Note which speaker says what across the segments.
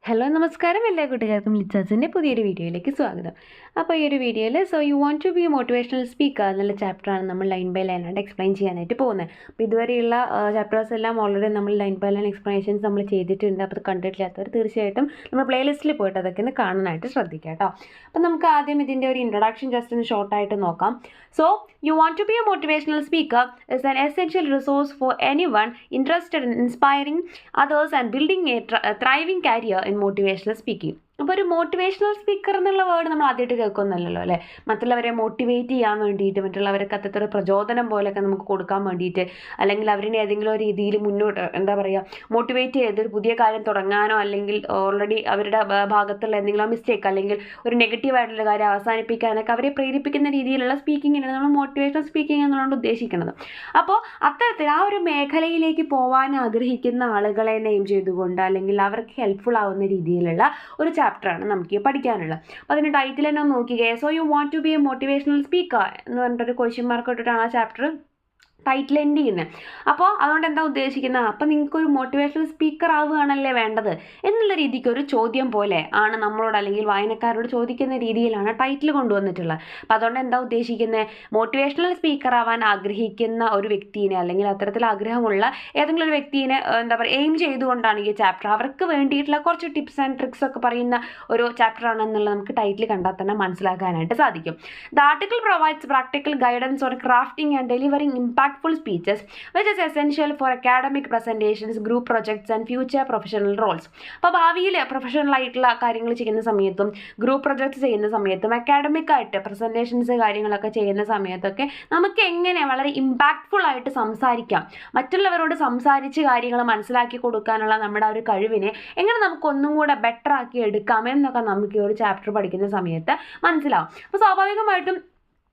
Speaker 1: Hello നമസ്കാരം എല്ലാ കൂട്ടുകാർക്കും ലിച്ചാസിൻ്റെ പുതിയൊരു വീഡിയോയിലേക്ക് സ്വാഗതം. അപ്പോൾ ഈ ഒരു വീഡിയോയിൽ you want to be motivational speaker എന്നുള്ള ചാപ്റ്ററാണ് നമ്മൾ ലൈൻ ബൈ ലൈനായിട്ട് എക്സ്പ്ലെയിൻ ചെയ്യാനായിട്ട് പോകുന്നത്. അപ്പോൾ ഇതുവരെയുള്ള ചാപ്റ്റേഴ്സ് എല്ലാം ഓൾറെഡി നമ്മൾ ലൈൻ ബൈ ലൈൻ എക്സ്പ്ലനേഷൻസ് നമ്മൾ ചെയ്തിട്ടുണ്ട്. അപ്പോൾ അത് കണ്ടിട്ടില്ലാത്തവർ തീർച്ചയായിട്ടും നമ്മൾ പ്ലേലിസ്റ്റിൽ പോയിട്ട് അതൊക്കെ ഒന്ന് കാണാനായിട്ട് ശ്രദ്ധിക്കാം കേട്ടോ. അപ്പോൾ നമുക്ക് ആദ്യം ഇതിൻ്റെ ഒരു ഇൻട്രൊഡക്ഷൻ ജസ്റ്റ് ഒന്ന് ഷോർട്ടായിട്ട് നോക്കാം. You want to be a motivational speaker is an essential resource for anyone interested in inspiring others and building a thriving career in motivational speaking. അപ്പോൾ ഒരു മോട്ടിവേഷണൽ സ്പീക്കർ എന്നുള്ള വേർഡ് നമ്മൾ ആദ്യമായിട്ട് കേൾക്കുന്നില്ലല്ലോ അല്ലേ. മറ്റുള്ളവരെ മോട്ടിവേറ്റ് ചെയ്യാൻ വേണ്ടിയിട്ട്, മറ്റുള്ളവർക്ക് അത്തരത്തിലൊരു പ്രചോദനം പോലെയൊക്കെ നമുക്ക് കൊടുക്കാൻ വേണ്ടിയിട്ട്, അല്ലെങ്കിൽ അവരിനെ ഏതെങ്കിലും ഒരു രീതിയിൽ മുന്നോട്ട് മോട്ടിവേറ്റ് ചെയ്ത് ഒരു പുതിയ കാര്യം തുടങ്ങാനോ, അല്ലെങ്കിൽ ഓൾറെഡി അവരുടെ ഭാഗത്തുള്ള എന്തെങ്കിലും മിസ്റ്റേക്ക് അല്ലെങ്കിൽ ഒരു നെഗറ്റീവായിട്ടുള്ള കാര്യം അവസാനിപ്പിക്കാനൊക്കെ അവരെ പ്രേരിപ്പിക്കുന്ന രീതിയിലുള്ള സ്പീക്കിങ്ങിനാണ് നമ്മൾ മോട്ടിവേഷണൽ സ്പീക്കിംഗ് എന്നുള്ളത് ഉദ്ദേശിക്കുന്നത്. അപ്പോൾ അത്തരത്തിൽ ആ ഒരു മേഖലയിലേക്ക് പോകാൻ ആഗ്രഹിക്കുന്ന ആളുകളെ നെയിം ചെയ്തുകൊണ്ട് അല്ലെങ്കിൽ അവർക്ക് ഹെൽപ്ഫുൾ ആവുന്ന രീതിയിലുള്ള ഒരു ചാപ്റ്ററാണ് നമുക്ക് പഠിക്കാനുള്ളത്. അപ്പോൾ അതിൻ്റെ ടൈറ്റിൽ തന്നെ നോക്കിക്കേ. You want to be a motivational speaker എന്ന് പറഞ്ഞിട്ടൊരു ക്വസ്റ്റ്യൻ മാർക്ക് ഇട്ടിട്ടാണ് ആ ചാപ്റ്റർ ടൈറ്റിൽ എൻഡ് ചെയ്യുന്നത്. അപ്പോൾ അതുകൊണ്ട് എന്താ ഉദ്ദേശിക്കുന്നത്, അപ്പോൾ നിങ്ങൾക്കൊരു മോട്ടിവേഷണൽ സ്പീക്കർ ആവുകയാണല്ലേ വേണ്ടത് എന്നുള്ള രീതിക്ക് ഒരു ചോദ്യം പോലെ ആണ് നമ്മളോട് അല്ലെങ്കിൽ വായനക്കാരോട് ചോദിക്കുന്ന രീതിയിലാണ് ടൈറ്റിൽ കൊണ്ടുവന്നിട്ടുള്ളത്. അപ്പോൾ അതുകൊണ്ട് എന്താ ഉദ്ദേശിക്കുന്നത്, മോട്ടിവേഷണൽ സ്പീക്കർ ആവാൻ ആഗ്രഹിക്കുന്ന ഒരു വ്യക്തിനെ അല്ലെങ്കിൽ അത്തരത്തിൽ ആഗ്രഹമുള്ള ഏതെങ്കിലും ഒരു വ്യക്തിനെ എയിം ചെയ്തുകൊണ്ടാണ് ഈ ചാപ്റ്റർ, അവർക്ക് വേണ്ടിയിട്ടുള്ള കുറച്ച് ടിപ്സ് ആൻഡ് ട്രിക്സ് ഒക്കെ പറയുന്ന ഒരു ചാപ്റ്റർ ആണെന്നുള്ളത് നമുക്ക് ടൈറ്റിൽ കണ്ടാൽ തന്നെ മനസ്സിലാക്കാനായിട്ട് സാധിക്കും. The article provides practical guidance on crafting and delivering impactful speeches which is essential for academic presentations, group projects and future professional roles. അപ്പോൾ ഭാവിയിൽ പ്രൊഫഷണൽ ആയിട്ടുള്ള കാര്യങ്ങൾ ചെയ്യുന്ന സമയത്തും ഗ്രൂപ്പ് പ്രൊജക്ട്സ് ചെയ്യുന്ന സമയത്തും അക്കാഡമിക് ആയിട്ട് പ്രസൻറ്റേഷൻസ് കാര്യങ്ങളൊക്കെ ചെയ്യുന്ന സമയത്തൊക്കെ നമുക്ക് എങ്ങനെ വളരെ ഇമ്പാക്റ്റ്ഫുൾ ആയിട്ട് സംസാരിക്കാം, മറ്റുള്ളവരോട് സംസാരിച്ച് കാര്യങ്ങൾ മനസ്സിലാക്കി കൊടുക്കാനുള്ള നമ്മുടെ ഒരു കഴിവിനെ എങ്ങനെ നമുക്ക് ഒന്നും കൂടെ ബെറ്റർ ആക്കി എടുക്കാം എന്നൊക്കെ നമുക്ക് ഈ ഒരു ചാപ്റ്റർ പഠിക്കുന്ന സമയത്ത് മനസ്സിലാവും. അപ്പോൾ സ്വാഭാവികമായിട്ടും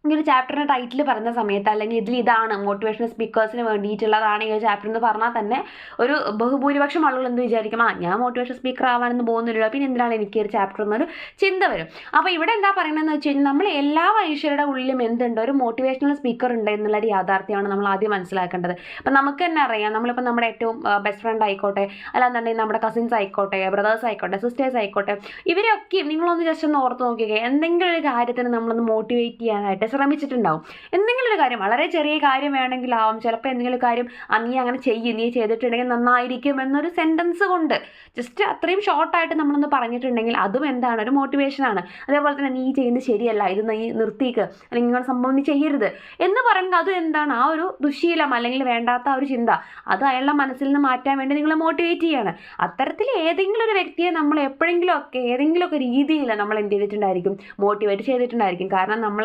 Speaker 1: ഈ ഒരു ചാപ്റ്ററിൻ്റെ ടൈറ്റിൽ പറഞ്ഞ സമയത്ത് അല്ലെങ്കിൽ ഇതാണ് മോട്ടിവേഷണൽ സ്പീക്കേഴ്സിന് വേണ്ടിയിട്ടുള്ളതാണ് ഈ ഒരു ചാപ്റ്റർ എന്ന് പറഞ്ഞാൽ തന്നെ ഒരു ബഹുഭൂരിപക്ഷം ആളുകൾ എന്ത് വിചാരിക്കും, ഞാൻ മോട്ടിവേഷൻ സ്പീക്കർ ആവാനൊന്നും പോകുന്നില്ലല്ലോ, പിന്നെ എന്തിനാണ് എനിക്ക് ഒരു ചാപ്റ്റർ എന്നൊരു ചിന്ത വരും. അപ്പോൾ ഇവിടെ എന്താ പറയുന്നതെന്ന് വെച്ച് കഴിഞ്ഞാൽ നമ്മൾ എല്ലാ മനുഷ്യരുടെ ഉള്ളിലും എന്തുണ്ട്, ഒരു മോട്ടിവേഷണൽ സ്പീക്കർ ഉണ്ട് എന്നുള്ളൊരു യാഥാർത്ഥ്യമാണ് നമ്മൾ ആദ്യം മനസ്സിലാക്കേണ്ടത്. അപ്പം നമുക്ക് തന്നെ അറിയാം, നമ്മളിപ്പോൾ നമ്മുടെ ഏറ്റവും ബെസ്റ്റ് ഫ്രണ്ട് ആയിക്കോട്ടെ, അല്ലാന്നുണ്ടെങ്കിൽ നമ്മുടെ കസിൻസ് ആയിക്കോട്ടെ, ബ്രദേഴ്സ് ആയിക്കോട്ടെ, സിസ്റ്റേഴ്സ് ആയിക്കോട്ടെ, ഇവരൊക്കെ നിങ്ങളൊന്ന് ജസ്റ്റ് ഒന്ന് ഓർത്ത് നോക്കിക്കേ, എന്തെങ്കിലും ഒരു കാര്യത്തിന് നമ്മളൊന്ന് മോട്ടിവേറ്റ് ചെയ്യാനായിട്ട് ശ്രമിച്ചിട്ടുണ്ടാവും. എന്തെങ്കിലും ഒരു കാര്യം, വളരെ ചെറിയ കാര്യം വേണമെങ്കിലാവും, ചിലപ്പോൾ എന്തെങ്കിലും കാര്യം നീ അങ്ങനെ നീ ചെയ്തിട്ടുണ്ടെങ്കിൽ നന്നായിരിക്കും എന്നൊരു സെൻറ്റൻസ് കൊണ്ട് ജസ്റ്റ് അത്രയും ഷോർട്ടായിട്ട് നമ്മളൊന്ന് പറഞ്ഞിട്ടുണ്ടെങ്കിൽ അതും എന്താണ്, ഒരു മോട്ടിവേഷനാണ്. അതേപോലെ തന്നെ നീ ചെയ്യുന്നത് ശരിയല്ല, ഇത് നീ നിർത്തിക്ക്, അല്ലെങ്കിൽ ഇങ്ങനെ സംഭവം നീ ചെയ്യരുത് എന്ന് പറയുന്നത് അതും എന്താണ്, ആ ഒരു ദുശീലം അല്ലെങ്കിൽ വേണ്ടാത്ത ആ ഒരു ചിന്ത അത് അയാളുടെ മനസ്സിൽ നിന്ന് മാറ്റാൻ വേണ്ടി നിങ്ങളെ മോട്ടിവേറ്റ് ചെയ്യാണ്. അത്തരത്തിൽ ഏതെങ്കിലും ഒരു വ്യക്തിയെ നമ്മൾ എപ്പോഴെങ്കിലുമൊക്കെ ഏതെങ്കിലുമൊക്കെ രീതിയിൽ നമ്മൾ എന്ത് ചെയ്തിട്ടുണ്ടായിരിക്കും, മോട്ടിവേറ്റ് ചെയ്തിട്ടുണ്ടായിരിക്കും. കാരണം നമ്മൾ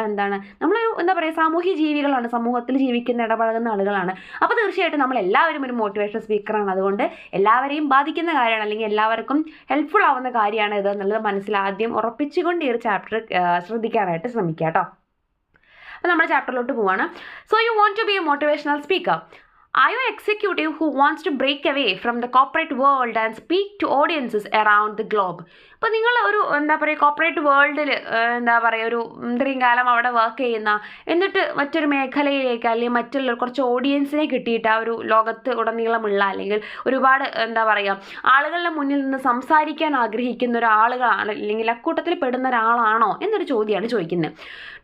Speaker 1: നമ്മളൊരു സാമൂഹ്യ ജീവികളാണ്, സമൂഹത്തിൽ ജീവിക്കുന്ന ഇടപഴകുന്ന ആളുകളാണ്. അപ്പോൾ തീർച്ചയായിട്ടും നമ്മൾ എല്ലാവരും ഒരു മോട്ടിവേഷൻ സ്പീക്കറാണ്. അതുകൊണ്ട് എല്ലാവരെയും ബാധിക്കുന്ന കാര്യമാണ് അല്ലെങ്കിൽ എല്ലാവർക്കും ഹെൽപ്ഫുൾ ആവുന്ന കാര്യമാണ് ഇത് എന്നുള്ളത് ആദ്യം ഉറപ്പിച്ചുകൊണ്ട് ഈ ഒരു ചാപ്റ്റർ ശ്രദ്ധിക്കാനായിട്ട് ശ്രമിക്കുക കേട്ടോ. അപ്പോൾ നമ്മുടെ ചാപ്റ്ററിലോട്ട് പോവാണ്. You want to be a motivational speaker. Are you an executive who wants to break away from the corporate world and speak to audiences around the globe? അപ്പോൾ നിങ്ങൾ ഒരു കോർപ്പറേറ്റ് വേൾഡിൽ ഒരു ഇത്രയും കാലം അവിടെ വർക്ക് ചെയ്യുന്ന, എന്നിട്ട് മറ്റൊരു മേഖലയിലേക്ക് അല്ലെങ്കിൽ മറ്റുള്ള കുറച്ച് ഓഡിയൻസിനെ കിട്ടിയിട്ട് ആ ഒരു ലോകത്ത് ഉടനീളമുള്ള അല്ലെങ്കിൽ ഒരുപാട് ആളുകളുടെ മുന്നിൽ നിന്ന് സംസാരിക്കാൻ ആഗ്രഹിക്കുന്ന ഒരാളുകളാണ് അല്ലെങ്കിൽ അക്കൂട്ടത്തിൽ പെടുന്ന ഒരാളാണോ എന്നൊരു ചോദ്യമാണ് ചോദിക്കുന്നത്.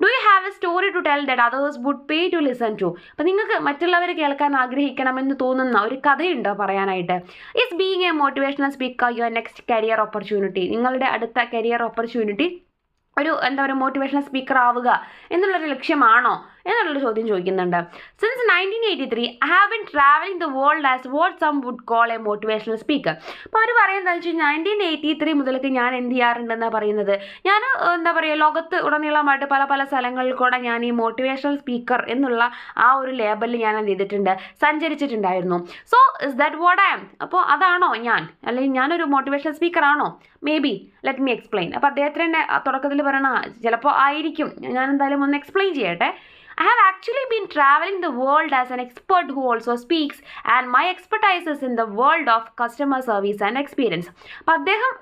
Speaker 1: Do you have a story to tell that others would pay to listen to? അപ്പോൾ നിങ്ങൾക്ക് മറ്റുള്ളവർ കേൾക്കാൻ ആഗ്രഹിക്കണമെന്ന് തോന്നുന്ന ഒരു കഥയുണ്ടോ പറയാനായിട്ട്? Is being a motivational speaker your next career opportunity? നിങ്ങളുടെ അടുത്ത കരിയർ ഓപ്പർച്യൂണിറ്റി ഒരു മോട്ടിവേഷണൽ സ്പീക്കർ ആവുക എന്നുള്ളൊരു ലക്ഷ്യമാണോ എന്നുള്ളൊരു ചോദ്യം ചോദിക്കുന്നുണ്ട്. Since 1983 I have been travelling the world as what some would call a motivational speaker. അപ്പോൾ അവർ പറയുന്നത് വെച്ചാൽ 1983 മുതലേക്ക് ഞാൻ എന്ത് ചെയ്യാറുണ്ടെന്നാണ് പറയുന്നത്, ഞാൻ ലോകത്ത് ഉടനീളമായിട്ട് പല പല സ്ഥലങ്ങളിൽ കൂടെ ഞാൻ ഈ മോട്ടിവേഷണൽ സ്പീക്കർ എന്നുള്ള ആ ഒരു ലേബലിൽ ഞാൻ എന്ത് ചെയ്തിട്ടുണ്ട്, സഞ്ചരിച്ചിട്ടുണ്ടായിരുന്നു. So is that what I am? അപ്പോൾ അതാണോ ഞാൻ, അല്ലെങ്കിൽ ഞാനൊരു മോട്ടിവേഷണൽ സ്പീക്കർ ആണോ? Maybe let me explain. അപ്പോൾ അദ്ദേഹത്തിൻ്റെ തുടക്കത്തിൽ പറയണ ചിലപ്പോൾ ആയിരിക്കും, ഞാൻ എന്തായാലും ഒന്ന് എക്സ്പ്ലെയിൻ ചെയ്യട്ടെ. I have actually been traveling the world as an expert who also speaks, and my expertise is in the world of customer service and experience. അപ്പോൾ അദ്ദേഹം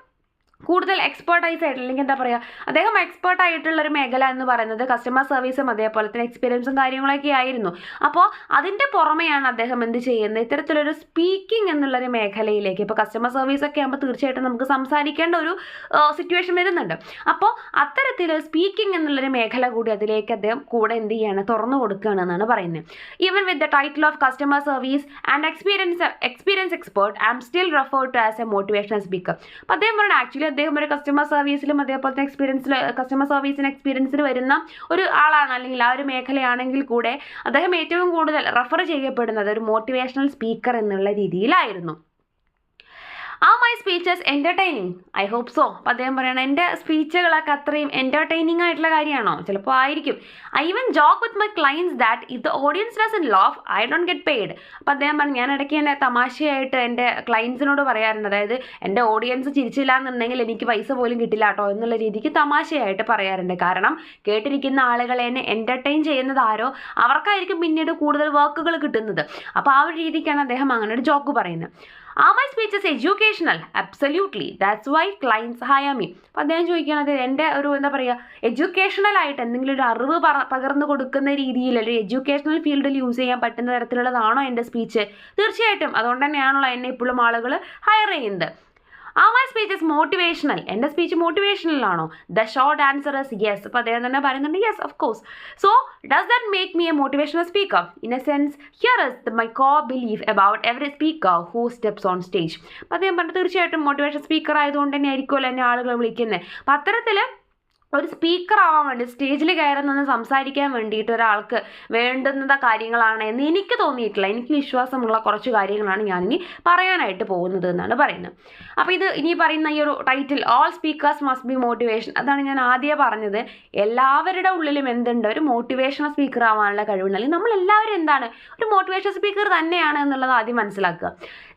Speaker 1: കൂടുതൽ എക്സ്പേർട്ടൈസ് ആയിട്ട് അല്ലെങ്കിൽ എന്താ പറയുക, അദ്ദേഹം എക്സ്പേർട്ട് ആയിട്ടുള്ളൊരു മേഖല എന്ന് പറയുന്നത് കസ്റ്റമർ സർവീസും അതേപോലെ തന്നെ എക്സ്പീരിയൻസും കാര്യങ്ങളൊക്കെ ആയിരുന്നു. അപ്പോൾ അതിൻ്റെ പുറമെയാണ് അദ്ദേഹം എന്ത് ചെയ്യുന്നത്, ഇത്തരത്തിലൊരു സ്പീക്കിംഗ് എന്നുള്ളൊരു മേഖലയിലേക്ക്. ഇപ്പോൾ കസ്റ്റമർ സർവീസ് ഒക്കെ ആകുമ്പോൾ തീർച്ചയായിട്ടും നമുക്ക് സംസാരിക്കേണ്ട ഒരു സിറ്റുവേഷൻ വരുന്നുണ്ട്. അപ്പോൾ അത്തരത്തിൽ സ്പീക്കിംഗ് എന്നുള്ളൊരു മേഖല കൂടി അതിലേക്ക് അദ്ദേഹം കൂടെ എന്ത് ചെയ്യാണ്, തുറന്നു കൊടുക്കുകയാണെന്നാണ് പറയുന്നത്. Even with the title of customer service and experience expert I am still referred to as a motivational speaker. അപ്പോൾ അദ്ദേഹം പറഞ്ഞു ആക്ച്വലി അദ്ദേഹം ഒരു കസ്റ്റമർ സർവീസിലും അതേപോലെ തന്നെ കസ്റ്റമർ സർവീസിന് എക്സ്പീരിയൻസിൽ വരുന്ന ഒരു ആളാണ്, അല്ലെങ്കിൽ ആ ഒരു മേഖലയാണെങ്കിൽ കൂടെ അദ്ദേഹം ഏറ്റവും കൂടുതൽ റെഫർ ചെയ്യപ്പെടുന്നത് ഒരു മോട്ടിവേഷണൽ സ്പീക്കർ എന്നുള്ള രീതിയിലായിരുന്നു. Are my speeches entertaining? I hope so. അപ്പോൾ അദ്ദേഹം പറയണം എൻ്റെ സ്പീച്ചുകളൊക്കെ അത്രയും എൻ്റർടൈനിങ് ആയിട്ടുള്ള കാര്യമാണോ? ചിലപ്പോൾ ആയിരിക്കും. I even joke with my clients that if the audience doesn't laugh, I don't get paid. അപ്പോൾ അദ്ദേഹം പറഞ്ഞു ഞാൻ ഇടയ്ക്ക് എൻ്റെ തമാശയായിട്ട് എൻ്റെ ക്ലയൻസിനോട് പറയാറുണ്ട്, അതായത് എൻ്റെ ഓഡിയൻസ് ചിരിച്ചില്ല എന്നുണ്ടെങ്കിൽ എനിക്ക് പൈസ പോലും കിട്ടില്ല കേട്ടോ എന്നുള്ള രീതിക്ക് തമാശയായിട്ട് പറയാറുണ്ട്. കാരണം കേട്ടിരിക്കുന്ന ആളുകളെ എന്നെ എൻ്റർടൈൻ ചെയ്യുന്നത് ആരോ അവർക്കായിരിക്കും പിന്നീട് കൂടുതൽ വർക്കുകൾ കിട്ടുന്നത്. അപ്പോൾ ആ ഒരു രീതിക്കാണ് അദ്ദേഹം അങ്ങനെ ഒരു ജോക്ക് പറയുന്നത്. Are my speeches educational? Absolutely. That's why clients hire me. അപ്പോൾ അദ്ദേഹം ചോദിക്കുകയാണത് എൻ്റെ ഒരു എന്താ പറയുക, എഡ്യൂക്കേഷണൽ ആയിട്ട് എന്തെങ്കിലും ഒരു അറിവ് പകർന്നു കൊടുക്കുന്ന രീതിയിൽ ഒരു എഡ്യൂക്കേഷണൽ ഫീൽഡിൽ യൂസ് ചെയ്യാൻ പറ്റുന്ന തരത്തിലുള്ളതാണോ എൻ്റെ സ്പീച്ച്? തീർച്ചയായിട്ടും അതുകൊണ്ട് തന്നെയാണല്ലോ എന്നെ ഇപ്പോഴും ആളുകൾ ഹയർ ചെയ്യുന്നത്. Are my speeches motivational? എൻ്റെ സ്പീച്ച് മോട്ടിവേഷണൽ ആണോ? The short answer is yes. അപ്പോൾ അദ്ദേഹം തന്നെ പറയുന്നുണ്ട് yes, of course. So, does that make me a motivational speaker? In a sense, here is my core belief about every speaker who steps on stage. അപ്പോൾ അദ്ദേഹം പറഞ്ഞു തീർച്ചയായിട്ടും motivation speaker ആയതുകൊണ്ട് തന്നെ ആയിരിക്കുമല്ലോ എന്നെ ആളുകൾ വിളിക്കുന്നത്. അപ്പോൾ അത്തരത്തിൽ ഒരു സ്പീക്കർ ആവാൻ വേണ്ടി സ്റ്റേജിൽ കയറുന്ന സംസാരിക്കാൻ വേണ്ടിയിട്ട് ഒരാൾക്ക് വേണ്ടുന്ന കാര്യങ്ങളാണ് എന്ന് എനിക്ക് തോന്നിയിട്ടില്ല. എനിക്ക് വിശ്വാസമുള്ള കുറച്ച് കാര്യങ്ങളാണ് ഞാനിനി പറയാനായിട്ട് പോകുന്നത് എന്നാണ് പറയുന്നത്. അപ്പോൾ ഇത് ഇനി പറയുന്ന ഈ ഒരു title all speakers must be motivation, അതാണ് ഞാൻ ആദ്യമേ പറഞ്ഞത്. എല്ലാവരുടെ ഉള്ളിലും എന്തുണ്ട്, ഒരു മോട്ടിവേഷണൽ സ്പീക്കർ ആവാനുള്ള കഴിവുണ്ട്. അല്ലെങ്കിൽ നമ്മളെല്ലാവരും എന്താണ് ഒരു മോട്ടിവേഷൻ സ്പീക്കർ തന്നെയാണ് എന്നുള്ളത് ആദ്യം മനസ്സിലാക്കുക.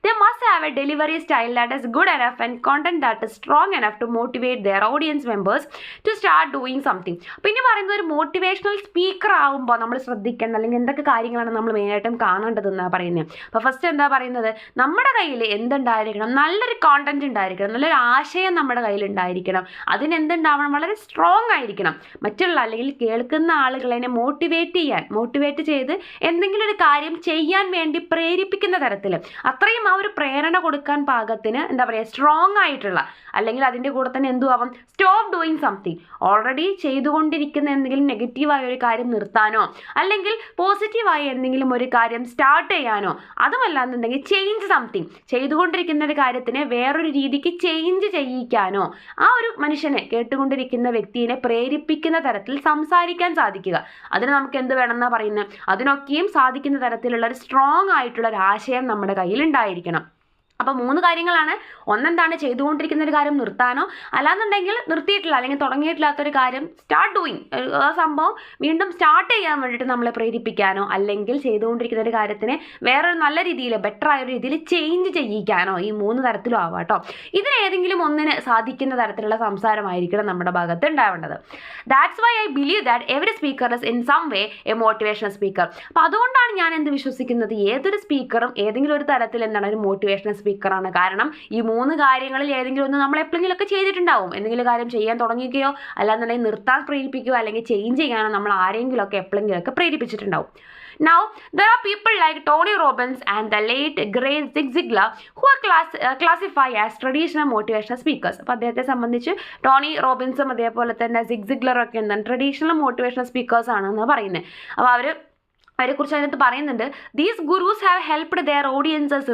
Speaker 1: They must have a delivery style that is good enough and content that is strong enough to motivate their audience members to start doing something. പിന്നെ പറയുന്നത് ഒരു മോട്ടിവേഷണൽ സ്പീക്കർ ആകുമ്പോൾ നമ്മൾ ശ്രദ്ധിക്കേണ്ട അല്ലെങ്കിൽ എന്തൊക്കെ കാര്യങ്ങളാണ് നമ്മൾ മെയിനായിട്ടും കാണേണ്ടതെന്നാണ് പറയുന്നത്. അപ്പോൾ ഫസ്റ്റ് എന്താ പറയുന്നത്, നമ്മുടെ കയ്യിൽ എന്തുണ്ടായിരിക്കണം, നല്ലൊരു കോണ്ടന്റ് ഉണ്ടായിരിക്കണം, നല്ലൊരു ആശയം നമ്മുടെ കയ്യിൽ ഉണ്ടായിരിക്കണം. അതിനെന്തുണ്ടാവണം, വളരെ സ്ട്രോങ് ആയിരിക്കണം. മറ്റുള്ള അല്ലെങ്കിൽ കേൾക്കുന്ന ആളുകളെ മോട്ടിവേറ്റ് ചെയ്ത് എന്തെങ്കിലും ഒരു കാര്യം ചെയ്യാൻ വേണ്ടി പ്രേരിപ്പിക്കുന്ന തരത്തിൽ അത്രയും ആ ഒരു പ്രേരണ കൊടുക്കാൻ പാകത്തിന് എന്താ പറയുക സ്ട്രോങ് ആയിട്ടുള്ള, അല്ലെങ്കിൽ അതിൻ്റെ കൂടെ തന്നെ എന്തുവാകും, സ്റ്റോപ്പ് ഡൂയിങ് സംതിങ്. ഓൾറെഡി ചെയ്തുകൊണ്ടിരിക്കുന്ന എന്തെങ്കിലും നെഗറ്റീവായ ഒരു കാര്യം നിർത്താനോ അല്ലെങ്കിൽ പോസിറ്റീവായ എന്തെങ്കിലും ഒരു കാര്യം സ്റ്റാർട്ട് ചെയ്യാനോ, അതുമല്ലാന്നുണ്ടെങ്കിൽ ചേഞ്ച് സംതിങ്, ചെയ്തുകൊണ്ടിരിക്കുന്ന ഒരു കാര്യത്തിനെ വേറൊരു രീതിക്ക് ചേഞ്ച് ചെയ്യിക്കാനോ ആ ഒരു മനുഷ്യനെ, കേട്ടുകൊണ്ടിരിക്കുന്ന വ്യക്തിയെ പ്രേരിപ്പിക്കുന്ന തരത്തിൽ സംസാരിക്കാൻ സാധിക്കുക. അതിന് നമുക്ക് എന്ത് വേണമെന്നാണ് പറയുന്നത്, അതിനൊക്കെയും സാധിക്കുന്ന തരത്തിലുള്ള ഒരു സ്ട്രോങ് ആയിട്ടുള്ള ഒരു ആശയം നമ്മുടെ കയ്യിൽ ഉണ്ടായിരിക്കണം. അപ്പോൾ 3 കാര്യങ്ങളാണ്. ഒന്നെന്താണ്, ചെയ്തുകൊണ്ടിരിക്കുന്ന ഒരു കാര്യം നിർത്താനോ അല്ലാന്നുണ്ടെങ്കിൽ നിർത്തിയിട്ടില്ല അല്ലെങ്കിൽ തുടങ്ങിയിട്ടില്ലാത്തൊരു കാര്യം സ്റ്റാർട്ട് ഡൂയിങ്, ആ സംഭവം വീണ്ടും സ്റ്റാർട്ട് ചെയ്യാൻ വേണ്ടിയിട്ട് നമ്മളെ പ്രേരിപ്പിക്കാനോ അല്ലെങ്കിൽ ചെയ്തുകൊണ്ടിരിക്കുന്ന ഒരു കാര്യത്തിനെ വേറൊരു നല്ല രീതിയിൽ ബെറ്റർ ആയ ഒരു രീതിയിൽ ചേഞ്ച് ചെയ്യിക്കാനോ, ഈ 3 തരത്തിലും ആവാം കേട്ടോ. ഇതിനേതെങ്കിലും ഒന്നിന് സാധിക്കുന്ന തരത്തിലുള്ള സംസാരമായിരിക്കണം നമ്മുടെ ഭാഗത്ത് ഉണ്ടാവേണ്ടത്. That's why I believe that every speaker is in some way a motivational speaker. അപ്പോൾ അതുകൊണ്ടാണ് ഞാൻ എന്ത് വിശ്വസിക്കുന്നത്, ഏതൊരു സ്പീക്കറും ഏതെങ്കിലും ഒരു തരത്തിൽ എന്താണ് ഒരു മോട്ടിവേഷണൽ സ്പീക്കറാണ്. കാരണം ഈ 3 കാര്യങ്ങളിൽ ഏതെങ്കിലും ഒന്ന് നമ്മൾ എപ്പോഴെങ്കിലുമൊക്കെ ചെയ്തിട്ടുണ്ടാവും. എന്തെങ്കിലും കാര്യം ചെയ്യാൻ തുടങ്ങിക്കുകയോ അല്ലാന്നുണ്ടെങ്കിൽ നിർത്താൻ പ്രേരിപ്പിക്കുകയോ അല്ലെങ്കിൽ ചേഞ്ച് ചെയ്യാനോ നമ്മൾ ആരെങ്കിലുമൊക്കെ എപ്പോഴെങ്കിലുമൊക്കെ പ്രേരിപ്പിച്ചിട്ടുണ്ടാവും. Now, there are people like Tony Robbins and the late great Zig Ziglar who are classified as traditional motivational speakers. അപ്പോൾ അദ്ദേഹത്തെ സംബന്ധിച്ച് ടോണി റോബിൻസും അതേപോലെ തന്നെ സിഗ് സിഗ്ലറൊക്കെ എന്താണ് ട്രഡീഷണൽ മോട്ടിവേഷണൽ സ്പീക്കേഴ്സ് ആണെന്ന് പറയുന്നത്. അപ്പോൾ അവരെക്കുറിച്ച് അതിനകത്ത് പറയുന്നുണ്ട്, these gurus have helped their audiences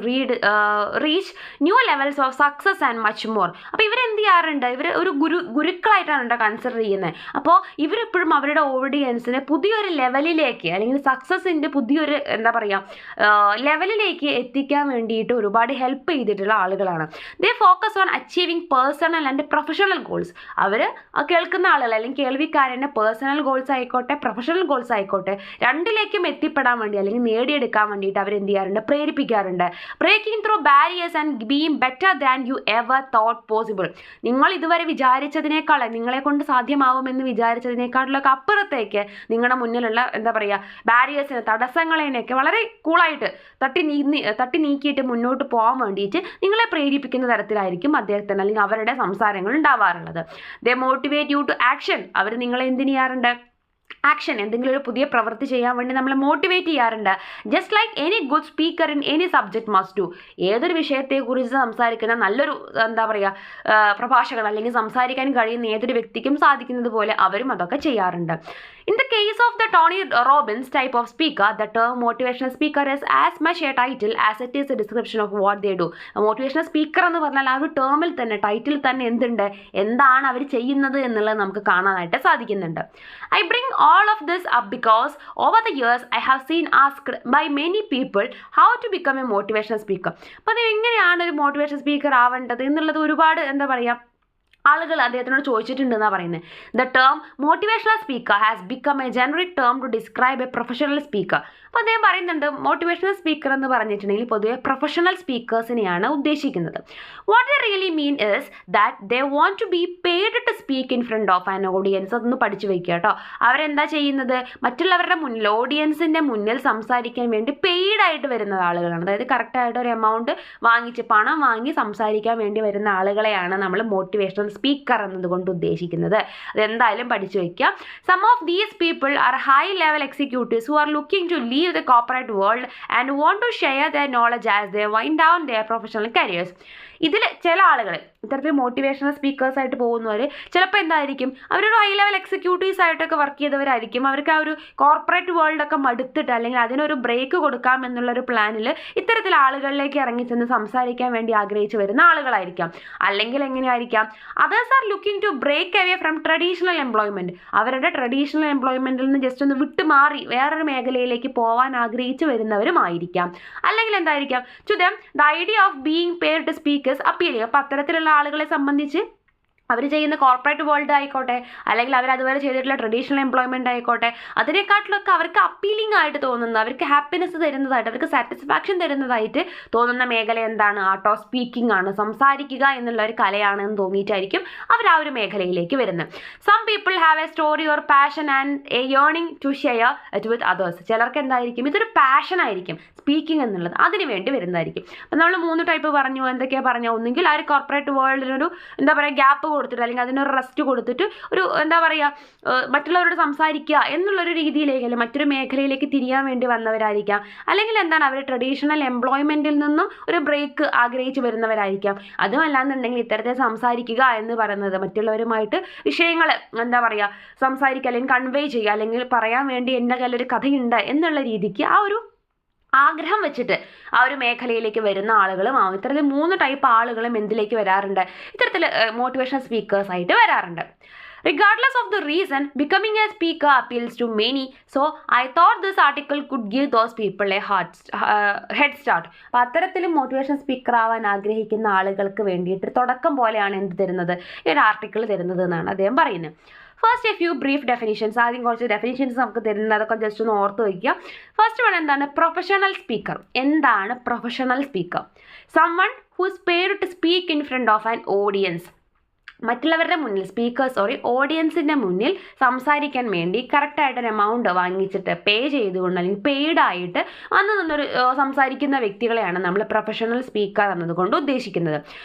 Speaker 1: reach new levels of success and much more. അപ്പോൾ ഇവരെന്ത് ചെയ്യാറുണ്ട്, ഇവർ ഒരു ഗുരുക്കളായിട്ടാണ് കൺസിഡർ ചെയ്യുന്നത്. അപ്പോൾ ഇവരെപ്പോഴും അവരുടെ ഓഡിയൻസിനെ പുതിയൊരു ലെവലിലേക്ക് അല്ലെങ്കിൽ സക്സസിൻ്റെ പുതിയൊരു എന്താ പറയുക ലെവലിലേക്ക് എത്തിക്കാൻ വേണ്ടിയിട്ട് ഒരുപാട് ഹെൽപ്പ് ചെയ്തിട്ടുള്ള ആളുകളാണ്. They focus on achieving personal and professional goals. അവർ കേൾക്കുന്ന ആളുകൾ അല്ലെങ്കിൽ കേൾവിക്കാരൻ്റെ പേഴ്സണൽ ഗോൾസ് ആയിക്കോട്ടെ പ്രൊഫഷണൽ ഗോൾസ് ആയിക്കോട്ടെ രണ്ടിലേക്കും എത്തിപ്പെടാൻ വേണ്ടി അല്ലെങ്കിൽ നേടിയെടുക്കാൻ വേണ്ടിയിട്ട് അവരെന്ത് ചെയ്യാറുണ്ട്, പ്രേരിപ്പിക്കാറുണ്ട്. Breaking through barriers and being better than you ever thought possible. നിങ്ങൾ ഇതുവരെ വിചാരിച്ചതിനേക്കാൾ, നിങ്ങളെ കൊണ്ട് സാധ്യമാവുമെന്ന് വിചാരിച്ചതിനേക്കാളിലൊക്കെ അപ്പുറത്തേക്ക് നിങ്ങളുടെ മുന്നിലുള്ള എന്താ പറയുക ബാരിയേഴ്സിനെ, തടസ്സങ്ങളെയൊക്കെ വളരെ കൂളായിട്ട് തട്ടി നീക്കിയിട്ട് മുന്നോട്ട് പോകാൻ വേണ്ടിയിട്ട് നിങ്ങളെ പ്രേരിപ്പിക്കുന്ന തരത്തിലായിരിക്കും അദ്ദേഹത്തിന് അല്ലെങ്കിൽ അവരുടെ സംസാരങ്ങൾ ഉണ്ടാവാറുള്ളത്. ദേ മോട്ടിവേറ്റ് യു ടു ആക്ഷൻ. അവർ നിങ്ങളെ എന്തിന് ചെയ്യാറുണ്ട്, ആക്ഷൻ, എന്തെങ്കിലും ഒരു പുതിയ പ്രവൃത്തി ചെയ്യാൻ വേണ്ടി നമ്മളെ മോട്ടിവേറ്റ് ചെയ്യാറുണ്ട്. Just like any good speaker in any subject must do. ഏതൊരു വിഷയത്തെക്കുറിച്ച് സംസാരിക്കുന്ന നല്ലൊരു എന്താ പറയുക പ്രഭാഷകൻ അല്ലെങ്കിൽ സംസാരിക്കാൻ കഴിയുന്ന ഏതൊരു വ്യക്തിക്കും സാധിക്കുന്നത് പോലെ അവരും അതൊക്കെ ചെയ്യാറുണ്ട്. In the case of the Tony Robbins type of speaker, the term motivational speaker is as much a title as it is a description of what they do. Motivational speaker എന്ന് പറഞ്ഞാൽ ആ ഒരു ടേമിൽ തന്നെ, ടൈറ്റിൽ തന്നെ എന്തുണ്ട്, എന്താണ് അവർ ചെയ്യുന്നത് എന്നുള്ളത് നമുക്ക് കാണാനായിട്ട് സാധിക്കുന്നുണ്ട്. I bring all of this up because over the years I have seen asked by many people how to become a motivational speaker. അപ്പോൾ അത് എങ്ങനെയാണ് ഒരു മോട്ടിവേഷൻ സ്പീക്കർ ആവേണ്ടത് എന്നുള്ളത് ഒരുപാട് എന്താ പറയുക ആളുകൾ അദ്ദേഹത്തിനോട് ചോദിച്ചിട്ടുണ്ടെന്നാണ് പറയുന്നത്. The term motivational speaker has become A generic term two describe A professional speaker. അപ്പോൾ അദ്ദേഹം പറയുന്നുണ്ട് മോട്ടിവേഷണൽ സ്പീക്കർ എന്ന് പറഞ്ഞിട്ടുണ്ടെങ്കിൽ പൊതുവെ പ്രൊഫഷണൽ സ്പീക്കേഴ്സിനെയാണ് ഉദ്ദേശിക്കുന്നത്. What they really mean is that they want to be paid to speak in front of an audience. അതൊന്ന് പഠിച്ചു വയ്ക്കുക കേട്ടോ. അവരെന്താ ചെയ്യുന്നത്, മറ്റുള്ളവരുടെ മുന്നിൽ, ഓഡിയൻസിൻ്റെ മുന്നിൽ സംസാരിക്കാൻ വേണ്ടി പെയ്ഡായിട്ട് വരുന്ന ആളുകളാണ്. അതായത് കറക്റ്റായിട്ട് ഒരു എമൗണ്ട് വാങ്ങിച്ച്, പണം വാങ്ങി സംസാരിക്കാൻ വേണ്ടി വരുന്ന ആളുകളെയാണ് നമ്മൾ മോട്ടിവേഷണൽ സ്പീക്കർ എന്നതുകൊണ്ട് ഉദ്ദേശിക്കുന്നത്. അതെന്തായാലും പഠിച്ചു വയ്ക്കുക. Some of these people are high level executives who are looking to leave the corporate world and want to share their knowledge as they wind down their professional careers. ഇതിൽ ചില ആളുകൾ ഇത്തരത്തിൽ motivational speakers ആയിട്ട് പോകുന്നവർ ചിലപ്പോൾ എന്തായിരിക്കും, അവരൊരു high level executives ആയിട്ടൊക്കെ വർക്ക് ചെയ്തവരായിരിക്കും. അവർക്ക് ആ ഒരു കോർപ്പറേറ്റ് വേൾഡൊക്കെ മടുത്തിട്ട് അല്ലെങ്കിൽ അതിനൊരു ബ്രേക്ക് കൊടുക്കാം എന്നുള്ളൊരു പ്ലാനിൽ ഇത്തരത്തിൽ ആളുകളിലേക്ക് ഇറങ്ങിച്ചെന്ന് സംസാരിക്കാൻ വേണ്ടി ആഗ്രഹിച്ച് വരുന്ന ആളുകളായിരിക്കാം. അല്ലെങ്കിൽ എങ്ങനെയായിരിക്കാം, others are looking to break away from traditional employment. അവരുടെ ട്രഡീഷണൽ എംപ്ലോയ്മെൻറ്റിൽ നിന്ന് ജസ്റ്റ് ഒന്ന് വിട്ടുമാറി വേറൊരു മേഖലയിലേക്ക് പോകാൻ ആഗ്രഹിച്ച് വരുന്നവരുമായിരിക്കാം. അല്ലെങ്കിൽ എന്തായിരിക്കാം, to them the idea of being paid to speak appeal ചെയ്യും. അപ്പോൾ അത്തരത്തിലുള്ള ആളുകളെ സംബന്ധിച്ച് അവർ ചെയ്യുന്ന കോർപ്പറേറ്റ് വേൾഡ് ആയിക്കോട്ടെ, അല്ലെങ്കിൽ അവർ അതുവരെ ചെയ്തിട്ടുള്ള ട്രഡീഷണൽ എംപ്ലോയ്മെൻ്റ് ആയിക്കോട്ടെ, അതിനെക്കാട്ടിലൊക്കെ അവർക്ക് അപ്പീലിംഗ് ആയിട്ട് തോന്നുന്ന, അവർക്ക് ഹാപ്പിനെസ് തരുന്നതായിട്ട്, അവർക്ക് സാറ്റിസ്ഫാക്ഷൻ തരുന്നതായിട്ട് തോന്നുന്ന മേഖല എന്താണ്, ആർട്ട് ഓഫ് സ്പീക്കിംഗ് ആണ്, സംസാരിക്കുക എന്നുള്ള ഒരു കലയാണെന്ന് തോന്നിയിട്ടായിരിക്കും അവർ ആ ഒരു മേഖലയിലേക്ക് വരുന്നത്. Some people have a story or passion and a yearning to share it with others. ചിലർക്ക് എന്തായിരിക്കും, ഇതൊരു പാഷനായിരിക്കും സ്പീക്കിംഗ് എന്നുള്ളത്, അതിന് വേണ്ടി വരുന്നതായിരിക്കും. അപ്പം നമ്മൾ 3 ടൈപ്പ് പറഞ്ഞു. എന്തൊക്കെയാണ് പറഞ്ഞാൽ, ഒന്നുകിൽ ആ ഒരു കോർപ്പറേറ്റ് വേൾഡിനൊരു എന്താ പറയുക ഗ്യാപ്പ് കൊടുത്തിട്ട് അല്ലെങ്കിൽ അതിനൊരു റെസ്റ്റ് കൊടുത്തിട്ട് ഒരു എന്താ പറയുക മറ്റുള്ളവരോട് സംസാരിക്കുക എന്നുള്ളൊരു രീതിയിലേക്ക് അല്ലെങ്കിൽ മറ്റൊരു മേഖലയിലേക്ക് തിരിയാൻ വേണ്ടി വന്നവരായിരിക്കാം. അല്ലെങ്കിൽ എന്താണ്, അവർ ട്രഡീഷണൽ എംപ്ലോയ്മെൻറ്റിൽ നിന്നും ഒരു ബ്രേക്ക് ആഗ്രഹിച്ച് വരുന്നവരായിരിക്കാം. അതുമല്ലാന്നുണ്ടെങ്കിൽ ഇത്തരത്തിൽ സംസാരിക്കുക എന്ന് പറയുന്നത് മറ്റുള്ളവരുമായിട്ട് വിഷയങ്ങൾ എന്താ പറയുക സംസാരിക്കുക അല്ലെങ്കിൽ കൺവേ ചെയ്യുക അല്ലെങ്കിൽ പറയാൻ വേണ്ടി എൻ്റെ കയ്യിലൊരു കഥയുണ്ട് എന്നുള്ള രീതിക്ക് ആ ഒരു ആഗ്രഹം വെച്ചിട്ട് ആ ഒരു മേഖലയിലേക്ക് വരുന്ന ആളുകളും ഇത്തരത്തിൽ 3 ടൈപ്പ് ആളുകളും എന്തിലേക്ക് വരാറുണ്ട്, ഇത്തരത്തിൽ മോട്ടിവേഷണൽ സ്പീക്കേഴ്സ് ആയിട്ട് വരാറുണ്ട്. Regardless of the reason, becoming a speaker appeals to many. So, I thought this article could give those people a head start. അപ്പോൾ അത്തരത്തിലും മോട്ടിവേഷൻ സ്പീക്കർ ആവാൻ ആഗ്രഹിക്കുന്ന ആളുകൾക്ക് വേണ്ടിയിട്ട് തുടക്കം പോലെയാണ് എന്ത് തരുന്നത്, ഈ ഒരു ആർട്ടിക്കിൾ തരുന്നത് എന്നാണ് അദ്ദേഹം പറയുന്നത്. First A few brief definitions. ആദ്യം കുറച്ച് ഡെഫിനിഷൻസ് നമുക്ക് തരുന്നത്, അതൊക്കെ ജസ്റ്റ് ഒന്ന് ഓർത്ത് വയ്ക്കുക. ഫസ്റ്റ് വൺ എന്താണ്, പ്രൊഫഷണൽ സ്പീക്കർ. എന്താണ് professional speaker? Someone who is paid to speak in front of an audience. മറ്റുള്ളവരുടെ മുന്നിൽ ഓഡിയൻസിൻ്റെ മുന്നിൽ സംസാരിക്കാൻ വേണ്ടി കറക്റ്റായിട്ടൊരു എമൗണ്ട് വാങ്ങിച്ചിട്ട് പേ ചെയ്തുകൊണ്ട് അല്ലെങ്കിൽ പെയ്ഡായിട്ട് വന്ന് നിന്നൊരു സംസാരിക്കുന്ന വ്യക്തികളെയാണ് നമ്മൾ പ്രൊഫഷണൽ സ്പീക്കർ എന്നതുകൊണ്ട് ഉദ്ദേശിക്കുന്നത്.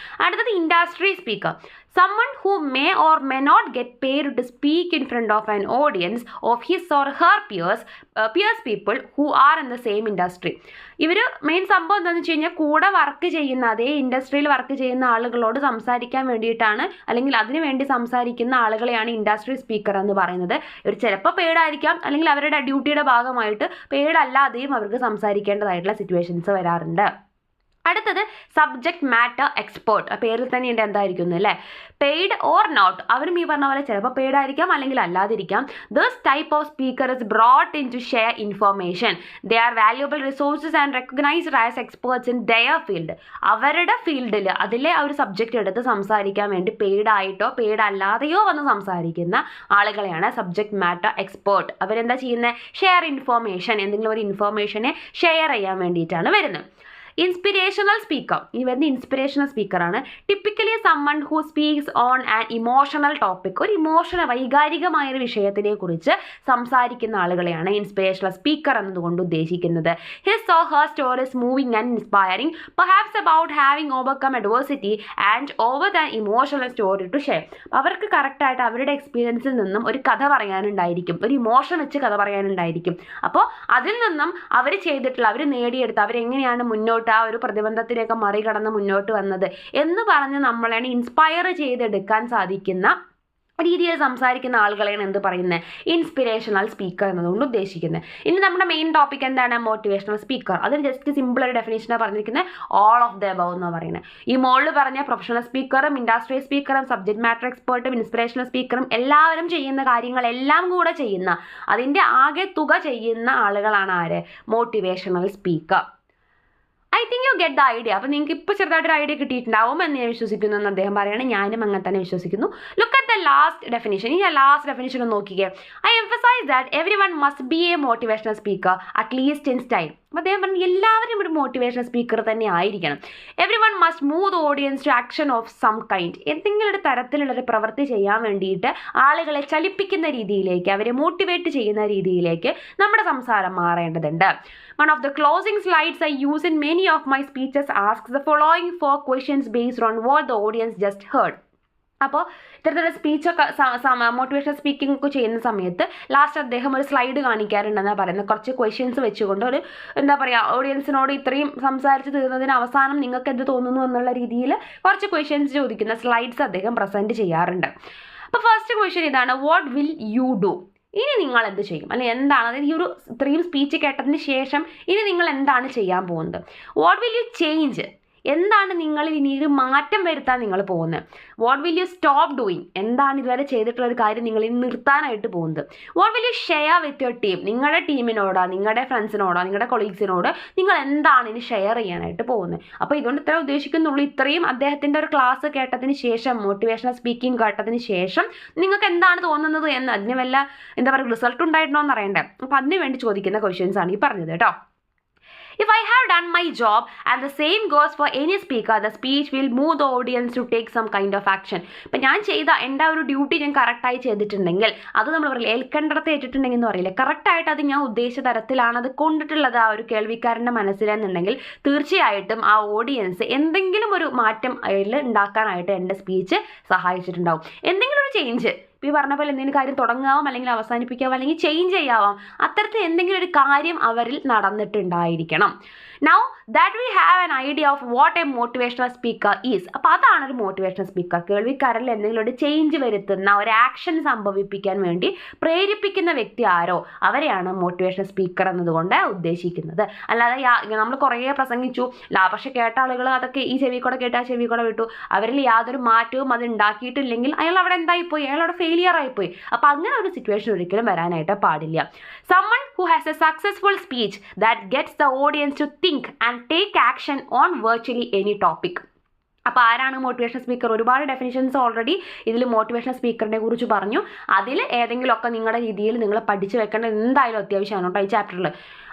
Speaker 1: അടുത്തത് industry speaker. Someone who may or may not get paid to speak in front of an audience of his or her peers people who are in the same industry. ഇവർ main സംഭവം എന്താണെന്ന് വെച്ച് കഴിഞ്ഞാൽ കൂടെ work ചെയ്യുന്ന അതേ ഇൻഡസ്ട്രിയിൽ work ചെയ്യുന്ന ആളുകളോട് സംസാരിക്കാൻ വേണ്ടിയിട്ടാണ് അല്ലെങ്കിൽ അതിനു വേണ്ടി സംസാരിക്കുന്ന ആളുകളെയാണ് ഇൻഡസ്ട്രി സ്പീക്കർ എന്ന് പറയുന്നത്. ഇവർ ചിലപ്പോൾ പെയ്ഡായിരിക്കാം അല്ലെങ്കിൽ അവരുടെ ഡ്യൂട്ടിയുടെ ഭാഗമായിട്ട് പെയ്ഡ് അല്ലാതെയും അവർക്ക് സംസാരിക്കേണ്ടതായിട്ടുള്ള സിറ്റുവേഷൻസ് വരാറുണ്ട്. അടുത്തത് സബ്ജക്ട് മാറ്റർ എക്സ്പേർട്ട്. പേരിൽ തന്നെ ഉണ്ട് എന്തായിരിക്കും അല്ലേ, പെയ്ഡ് ഓർ നോട്ട്. അവരും ഈ പറഞ്ഞ പോലെ ചിലപ്പോൾ പെയ്ഡ് ആയിരിക്കാം അല്ലെങ്കിൽ അല്ലാതിരിക്കാം. This type of speaker is brought in to share information. They are valuable resources and recognised as experts in their field. അവരുടെ ഫീൽഡിൽ അതിലെ ആ ഒരു സബ്ജക്റ്റ് എടുത്ത് സംസാരിക്കാൻ വേണ്ടി പെയ്ഡ് ആയിട്ടോ പെയ്ഡ് അല്ലാതെയോ വന്ന് സംസാരിക്കുന്ന ആളുകളെയാണ് സബ്ജക്ട് മാറ്റർ എക്സ്പേർട്ട്. അവരെന്താ ചെയ്യുന്നത്, ഷെയർ ഇൻഫർമേഷൻ, എന്തെങ്കിലും ഒരു ഇൻഫർമേഷനെ ഷെയർ ചെയ്യാൻ വേണ്ടിയിട്ടാണ് വരുന്നത്. ഇൻസ്പിരേഷണൽ സ്പീക്കർ, ഈ വരുന്ന ഇൻസ്പിരേഷണൽ സ്പീക്കറാണ്. Typically someone who speaks on an emotional topic. ഒരു ഇമോഷണൽ വൈകാരികമായൊരു വിഷയത്തിനെ കുറിച്ച് സംസാരിക്കുന്ന ആളുകളെയാണ് ഇൻസ്പിരേഷണൽ സ്പീക്കർ എന്നതുകൊണ്ട് ഉദ്ദേശിക്കുന്നത്. His or her stories moving and inspiring, perhaps about having overcome adversity and over than emotional story to share. അവർക്ക് കറക്റ്റായിട്ട് അവരുടെ എക്സ്പീരിയൻസിൽ നിന്നും ഒരു കഥ പറയാനുണ്ടായിരിക്കും, ഒരു ഇമോഷൻ വെച്ച് കഥ പറയാനുണ്ടായിരിക്കും. അപ്പോൾ അതിൽ നിന്നും അവർ ചെയ്തിട്ടുള്ള, അവർ നേടിയെടുത്ത്, അവരെങ്ങനെയാണ് മുന്നോട്ട് ആ ഒരു പ്രതിബന്ധത്തിനെയൊക്കെ മറികടന്ന് മുന്നോട്ട് വന്നത് എന്ന് പറഞ്ഞ് നമ്മളെ ഇൻസ്പയർ ചെയ്തെടുക്കാൻ സാധിക്കുന്ന രീതിയിൽ സംസാരിക്കുന്ന ആളുകളെയാണ് എന്ത് പറയുന്നത്, ഇൻസ്പിരേഷണൽ സ്പീക്കർ എന്നതുകൊണ്ട് ഉദ്ദേശിക്കുന്നത്. ഇനി നമ്മുടെ മെയിൻ ടോപ്പിക് എന്താണ്, മോട്ടിവേഷണൽ സ്പീക്കർ. അതിന് ജസ്റ്റ് സിമ്പിൾ ഒരു ഡെഫിനേഷനാണ് പറഞ്ഞിരിക്കുന്നത്, ഓൾ ഓഫ് ദ അബവ് എന്ന് പറയുന്നത്. ഈ മോളിൽ പറഞ്ഞ പ്രൊഫഷണൽ സ്പീക്കറും ഇൻഡസ്ട്രിയൽ സ്പീക്കറും സബ്ജക്ട് മാറ്റർ എക്സ്പേർട്ടും ഇൻസ്പിരേഷണൽ സ്പീക്കറും എല്ലാവരും ചെയ്യുന്ന കാര്യങ്ങളെല്ലാം കൂടെ ചെയ്യുന്ന, അതിൻ്റെ ആകെ തുക ചെയ്യുന്ന ആളുകളാണ് ആര്, motivational speaker. I think you get the idea. അപ്പോൾ നിങ്ങൾക്ക് ഇപ്പോൾ ചെറുതായിട്ടൊരു ഐഡിയ കിട്ടിയിട്ടുണ്ടാവും എന്ന് ഞാൻ വിശ്വസിക്കുന്നു എന്ന് അദ്ദേഹം പറയുകയാണ്. ഞാനും അങ്ങനെ തന്നെ വിശ്വസിക്കുന്നു. Look at the last definition. ഈ ലാസ്റ്റ് ഡെഫിനിഷൻ ഒന്ന് നോക്കിക്കേ. I emphasise that every one must be a motivational speaker at least in style. അപ്പോൾ അദ്ദേഹം പറഞ്ഞു എല്ലാവരും ഒരു മോട്ടിവേഷണൽ സ്പീക്കർ തന്നെ ആയിരിക്കണം. Every one must move the audience to action of some kind. എന്തെങ്കിലും ഒരു തരത്തിലുള്ളൊരു പ്രവൃത്തി ചെയ്യാൻ വേണ്ടിയിട്ട് ആളുകളെ ചലിപ്പിക്കുന്ന രീതിയിലേക്ക്, അവരെ മോട്ടിവേറ്റ് ചെയ്യുന്ന രീതിയിലേക്ക് നമ്മുടെ സംസാരം മാറേണ്ടതുണ്ട്. One of the closing slides I use in many of my speeches asks the following 4 questions based on what the audience just heard. അപ്പോൾ ഇത്തരത്തിലുള്ള സ്പീച്ചൊക്കെ മോട്ടിവേഷണൽ സ്പീക്കിംഗ് ഒക്കെ ചെയ്യുന്ന സമയത്ത് ലാസ്റ്റ് അദ്ദേഹം ഒരു സ്ലൈഡ് കാണിക്കാറുണ്ടെന്നാണ് പറയുന്നത്. കുറച്ച് ക്വസ്റ്റ്യൻസ് വെച്ചുകൊണ്ട് ഒരു എന്താ പറയുക, ഓഡിയൻസിനോട് ഇത്രയും സംസാരിച്ച് തീർന്നതിന് അവസാനം നിങ്ങൾക്ക് എന്ത് തോന്നുന്നു എന്നുള്ള രീതിയിൽ കുറച്ച് ക്വസ്റ്റ്യൻസ് ചോദിക്കുന്ന സ്ലൈഡ്സ് അദ്ദേഹം പ്രസൻറ്റ് ചെയ്യാറുണ്ട്. അപ്പോൾ ഫസ്റ്റ് ക്വസ്റ്റ്യൻ ഇതാണ്, വാട്ട് വിൽ യു ഡു? ഇനി നിങ്ങൾ എന്ത് ചെയ്യും, അല്ലെങ്കിൽ എന്താണ്, അതായത് ഈ ഒരു ഇത്രയും സ്പീച്ച് കേട്ടതിന് ശേഷം ഇനി നിങ്ങൾ എന്താണ് ചെയ്യാൻ പോകുന്നത്? What will you change? എന്താണ് നിങ്ങൾ ഇനി ഒരു മാറ്റം വരുത്താൻ നിങ്ങൾ പോകുന്നത്? What will you stop doing? എന്താണ് ഇതുവരെ ചെയ്തിട്ടുള്ള ഒരു കാര്യം നിങ്ങൾ ഇനി നിർത്താനായിട്ട് പോകുന്നത്? What will you share with your team? നിങ്ങളുടെ ടീമിനോടോ നിങ്ങളുടെ ഫ്രണ്ട്സിനോടോ നിങ്ങളുടെ കൊളീഗ്സിനോട് നിങ്ങൾ എന്താണ് ഇനി ഷെയർ ചെയ്യാനായിട്ട് പോകുന്നത്? അപ്പോൾ ഇതുകൊണ്ട് ഇത്ര ഉദ്ദേശിക്കുന്നുള്ളൂ, ഇത്രയും അദ്ദേഹത്തിൻ്റെ ഒരു ക്ലാസ് കേട്ടതിന് ശേഷം, മോട്ടിവേഷണൽ സ്പീക്കിംഗ് കേട്ടതിന് ശേഷം നിങ്ങൾക്ക് എന്താണ് തോന്നുന്നത് എന്ന്, അതിന് വല്ല എന്താ പറയുക റിസൾട്ട് ഉണ്ടായിട്ടുണ്ടോ എന്ന് അറിയണ്ടേ. അപ്പോൾ അതിന് വേണ്ടി ചോദിക്കുന്ന ക്വസ്റ്റ്യൻസ് ആണ് ഈ പറഞ്ഞത് കേട്ടോ. If I have done my job and the same goes for any speaker, the speech will move the audience to take some kind of action. ഇപ്പം ഞാൻ ചെയ്ത എൻ്റെ ഒരു ഡ്യൂട്ടി ഞാൻ കറക്റ്റായി ചെയ്തിട്ടുണ്ടെങ്കിൽ, അത് നമ്മൾ പറയില്ല ഏൽക്കേണ്ടടത്ത് ഏറ്റിട്ടുണ്ടെങ്കിൽ എന്ന് പറയില്ല, കറക്റ്റായിട്ട് അത് ഞാൻ ഉദ്ദേശിച്ച തരത്തിലാണ് അത് കൊണ്ടിട്ടുള്ളത് ആ ഒരു കേൾവിക്കാരൻ്റെ മനസ്സിലെന്നുണ്ടെങ്കിൽ തീർച്ചയായിട്ടും ആ ഓഡിയൻസ് എന്തെങ്കിലും ഒരു മാറ്റം അതിൽ ഉണ്ടാക്കാനായിട്ട് എൻ്റെ സ്പീച്ച് സഹായിച്ചിട്ടുണ്ടാവും. എന്തെങ്കിലും ഒരു ചേഞ്ച്, ഇപ്പോൾ ഈ പറഞ്ഞ പോലെ എന്തെങ്കിലും കാര്യം തുടങ്ങാവാം, അല്ലെങ്കിൽ അവസാനിപ്പിക്കാവാം, അല്ലെങ്കിൽ ചേഞ്ച് ചെയ്യാവാം, അത്തരത്തിൽ എന്തെങ്കിലും ഒരു കാര്യം അവരിൽ നടന്നിട്ടുണ്ടായിരിക്കണം. Now that we have an idea of what a motivational speaker is. അപ്പോൾ അതാണ് ഒരു മോട്ടിവേഷണൽ സ്പീക്കർ. കേൾവിക്കാരിൽ എന്തെങ്കിലും ഒരു ചേഞ്ച് വരുത്തുന്ന, ഒരു ആക്ഷൻ സംഭവിപ്പിക്കാൻ വേണ്ടി പ്രേരിപ്പിക്കുന്ന വ്യക്തി ആരോ അവരെയാണ് മോട്ടിവേഷണൽ സ്പീക്കർ എന്നതുകൊണ്ട് ഉദ്ദേശിക്കുന്നത്. അല്ലാതെ നമ്മൾ കുറേ പ്രസംഗിച്ചു, പക്ഷേ കേട്ട ആളുകൾ അതൊക്കെ ഈ ചെവി കൂടെ കേട്ട് ആ ചെവി കൂടെ വിട്ടു, അവരിൽ യാതൊരു മാറ്റവും അത് ഉണ്ടാക്കിയിട്ടില്ലെങ്കിൽ അയാൾ അവിടെ എന്തായിപ്പോയി, അയാൾ അവിടെ ഫെയിലിയർ ആയിപ്പോയി. അപ്പോൾ അങ്ങനെ ഒരു സിറ്റുവേഷൻ ഒരിക്കലും വരാനായിട്ട് പാടില്ല. Someone who has a successful speech that gets the audience to think and take action on virtually any topic. അപ്പോൾ ആരാണ് മോട്ടിവേഷണൽ സ്പീക്കർ? ഒരുപാട് ഡെഫിനിഷൻസ് ഓൾറെഡി ഇതിൽ മോട്ടിവേഷണൽ സ്പീക്കറിനെ കുറിച്ച് പറഞ്ഞു. അതിൽ ഏതെങ്കിലുമൊക്കെ നിങ്ങളുടെ രീതിയിൽ നിങ്ങൾ പഠിച്ച് വെക്കേണ്ടത് എന്തായാലും അത്യാവശ്യമാണ് കേട്ടോ ഈ ചാപ്റ്ററിൽ.